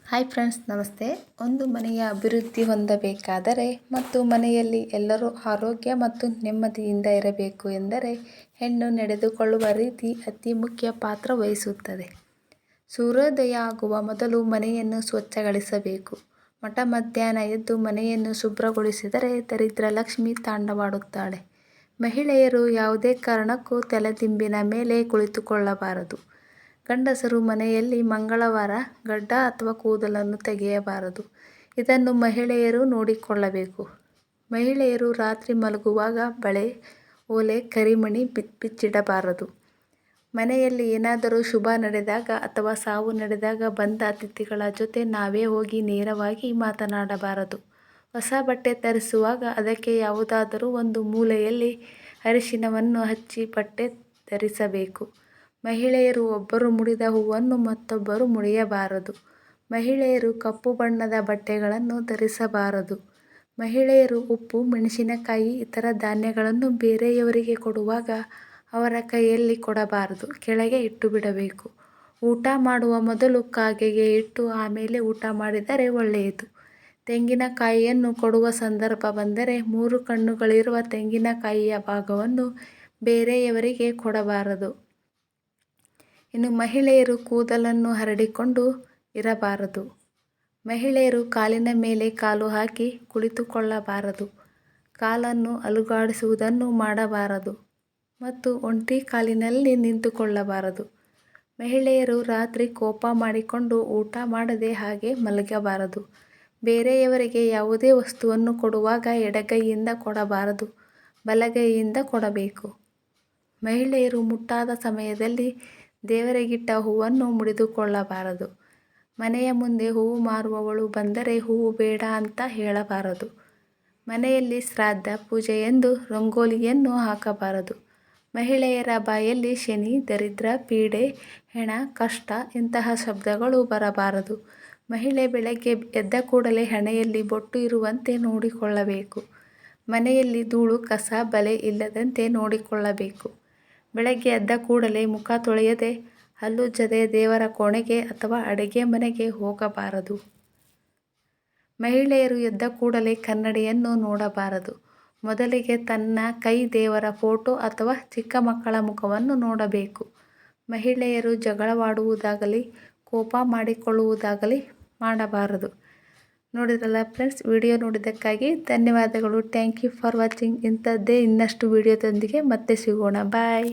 Hi friends, ನಮಸ್ತೆ. ಒಂದು ಮನೆಯ ಅಭಿವೃದ್ಧಿ ಹೊಂದಬೇಕಾದರೆ ಮತ್ತು ಮನೆಯಲ್ಲಿ ಎಲ್ಲರೂ ಆರೋಗ್ಯ ಮತ್ತು ನೆಮ್ಮದಿಯಿಂದ ಇರಬೇಕು ಎಂದರೆ ಹೆಣ್ಣು ನಡೆದುಕೊಳ್ಳುವ ರೀತಿ ಅತಿ ಮುಖ್ಯ ಪಾತ್ರ ವಹಿಸುತ್ತದೆ. ಸೂರ್ಯೋದಯ ಆಗುವ ಮೊದಲು ಮನೆಯನ್ನು ಸ್ವಚ್ಛಗೊಳಿಸಬೇಕು. ಮಧ್ಯಾಹ್ನ ಎದ್ದು ಮನೆಯನ್ನು ಶುಭ್ರಗೊಳಿಸಿದರೆ ದರಿದ್ರ ಲಕ್ಷ್ಮಿ ತಾಂಡವಾಡುತ್ತಾಳೆ. ಮಹಿಳೆಯರು ಯಾವುದೇ ಕಾರಣಕ್ಕೂ ತಲೆದಿಂಬಿನ ಮೇಲೆ ಕುಳಿತುಕೊಳ್ಳಬಾರದು. ಗಂಡಸರು ಮನೆಯಲ್ಲಿ ಮಂಗಳವಾರ ಗಡ್ಡ ಅಥವಾ ಕೂದಲನ್ನು ತೆಗೆಯಬಾರದು. ಇದನ್ನು ಮಹಿಳೆಯರು ನೋಡಿಕೊಳ್ಳಬೇಕು. ಮಹಿಳೆಯರು ರಾತ್ರಿ ಮಲಗುವಾಗ ಬಳೆ, ಓಲೆ, ಕರಿಮಣಿ ಬಿಚ್ಚಿಡಬಾರದು. ಮನೆಯಲ್ಲಿ ಏನಾದರೂ ಶುಭ ನಡೆದಾಗ ಅಥವಾ ಸಾವು ನಡೆದಾಗ ಬಂದ ಅತಿಥಿಗಳ ಜೊತೆ ನಾವೇ ಹೋಗಿ ನೇರವಾಗಿ ಮಾತನಾಡಬಾರದು. ಹೊಸ ಬಟ್ಟೆ ಧರಿಸುವಾಗ ಅದಕ್ಕೆ ಯಾವುದಾದರೂ ಒಂದು ಮೂಲೆಯಲ್ಲಿ ಅರಿಶಿನವನ್ನು ಹಚ್ಚಿ ಬಟ್ಟೆ ಧರಿಸಬೇಕು. ಮಹಿಳೆಯರು ಒಬ್ಬರು ಮುಡಿದ ಹೂವನ್ನು ಮತ್ತೊಬ್ಬರು ಮುಡಿಯಬಾರದು. ಮಹಿಳೆಯರು ಕಪ್ಪು ಬಣ್ಣದ ಬಟ್ಟೆಗಳನ್ನು ಧರಿಸಬಾರದು. ಮಹಿಳೆಯರು ಉಪ್ಪು, ಮೆಣಸಿನಕಾಯಿ, ಇತರ ಧಾನ್ಯಗಳನ್ನು ಬೇರೆಯವರಿಗೆ ಕೊಡುವಾಗ ಅವರ ಕೈಯಲ್ಲಿ ಕೊಡಬಾರದು, ಕೆಳಗೆ ಇಟ್ಟುಬಿಡಬೇಕು. ಊಟ ಮಾಡುವ ಮೊದಲು ಕಾಗೆಗೆ ಇಟ್ಟು ಆಮೇಲೆ ಊಟ ಮಾಡಿದರೆ ಒಳ್ಳೆಯದು. ತೆಂಗಿನಕಾಯಿಯನ್ನು ಕೊಡುವ ಸಂದರ್ಭ ಬಂದರೆ 3 ಕಣ್ಣುಗಳಿರುವ ತೆಂಗಿನಕಾಯಿಯ ಭಾಗವನ್ನು ಬೇರೆಯವರಿಗೆ ಕೊಡಬಾರದು. ಇನ್ನು ಮಹಿಳೆಯರು ಕೂದಲನ್ನು ಹರಡಿಕೊಂಡು ಇರಬಾರದು. ಮಹಿಳೆಯರು ಕಾಲಿನ ಮೇಲೆ ಕಾಲು ಹಾಕಿ ಕುಳಿತುಕೊಳ್ಳಬಾರದು. ಕಾಲನ್ನು ಅಲುಗಾಡಿಸುವುದನ್ನು ಮಾಡಬಾರದು ಮತ್ತು ಒಂಟಿ ಕಾಲಿನಲ್ಲಿ ನಿಂತುಕೊಳ್ಳಬಾರದು. ಮಹಿಳೆಯರು ರಾತ್ರಿ ಕೋಪ ಮಾಡಿಕೊಂಡು ಊಟ ಮಾಡದೆ ಹಾಗೆ ಮಲಗಬಾರದು. ಬೇರೆಯವರಿಗೆ ಯಾವುದೇ ವಸ್ತುವನ್ನು ಕೊಡುವಾಗ ಎಡಗೈಯಿಂದ ಕೊಡಬಾರದು, ಬಲಗೈಯಿಂದ ಕೊಡಬೇಕು. ಮಹಿಳೆಯರು ಮುಟ್ಟಾದ ಸಮಯದಲ್ಲಿ ದೇವರಿಗಿಟ್ಟ ಹೂವನ್ನು ಮುಡಿದುಕೊಳ್ಳಬಾರದು. ಮನೆಯ ಮುಂದೆ ಹೂವು ಮಾರುವವಳು ಬಂದರೆ ಹೂವು ಬೇಡ ಅಂತ ಹೇಳಬಾರದು. ಮನೆಯಲ್ಲಿ ಶ್ರಾದ್ದ, ಪೂಜೆ ಎಂದು ರಂಗೋಲಿಯನ್ನು ಹಾಕಬಾರದು. ಮಹಿಳೆಯರ ಬಾಯಲ್ಲಿ ಶನಿ, ದರಿದ್ರ, ಪೀಡೆ, ಹೆಣ, ಕಷ್ಟ ಇಂತಹ ಶಬ್ದಗಳು ಬರಬಾರದು. ಮಹಿಳೆ ಬೆಳಗ್ಗೆ ಎದ್ದ ಕೂಡಲೇ ಹಣೆಯಲ್ಲಿ ಬೊಟ್ಟು ಇರುವಂತೆ ನೋಡಿಕೊಳ್ಳಬೇಕು. ಮನೆಯಲ್ಲಿ ಧೂಳು, ಕಸ, ಬಲೆ ಇಲ್ಲದಂತೆ ನೋಡಿಕೊಳ್ಳಬೇಕು. ಬೆಳಗ್ಗೆ ಎದ್ದ ಕೂಡಲೇ ಮುಖ ತೊಳೆಯದೆ, ಹಲ್ಲುಜ್ಜದೆ ದೇವರ ಕೋಣೆಗೆ ಅಥವಾ ಅಡುಗೆ ಮನೆಗೆ ಹೋಗಬಾರದು. ಮಹಿಳೆಯರು ಎದ್ದ ಕೂಡಲೇ ಕನ್ನಡಿಯನ್ನು ನೋಡಬಾರದು. ಮೊದಲಿಗೆ ತನ್ನ ಕೈ ದೇವರ ಫೋಟೋ ಅಥವಾ ಚಿಕ್ಕ ಮಕ್ಕಳ ಮುಖವನ್ನು ನೋಡಬೇಕು. ಮಹಿಳೆಯರು ಜಗಳವಾಡುವುದಾಗಲಿ ಕೋಪ ಮಾಡಿಕೊಳ್ಳುವುದಾಗಲಿ ಮಾಡಬಾರದು. ನೋಡಿದ್ರಲ್ಲ ಫ್ರೆಂಡ್ಸ್, ವಿಡಿಯೋ ನೋಡಿದ್ದಕ್ಕಾಗಿ ಧನ್ಯವಾದಗಳು. Thank you for watching. ಇಂಥದ್ದೇ ಇನ್ನಷ್ಟು ವಿಡಿಯೋದೊಂದಿಗೆ ಮತ್ತೆ ಸಿಗೋಣ. ಬಾಯ್.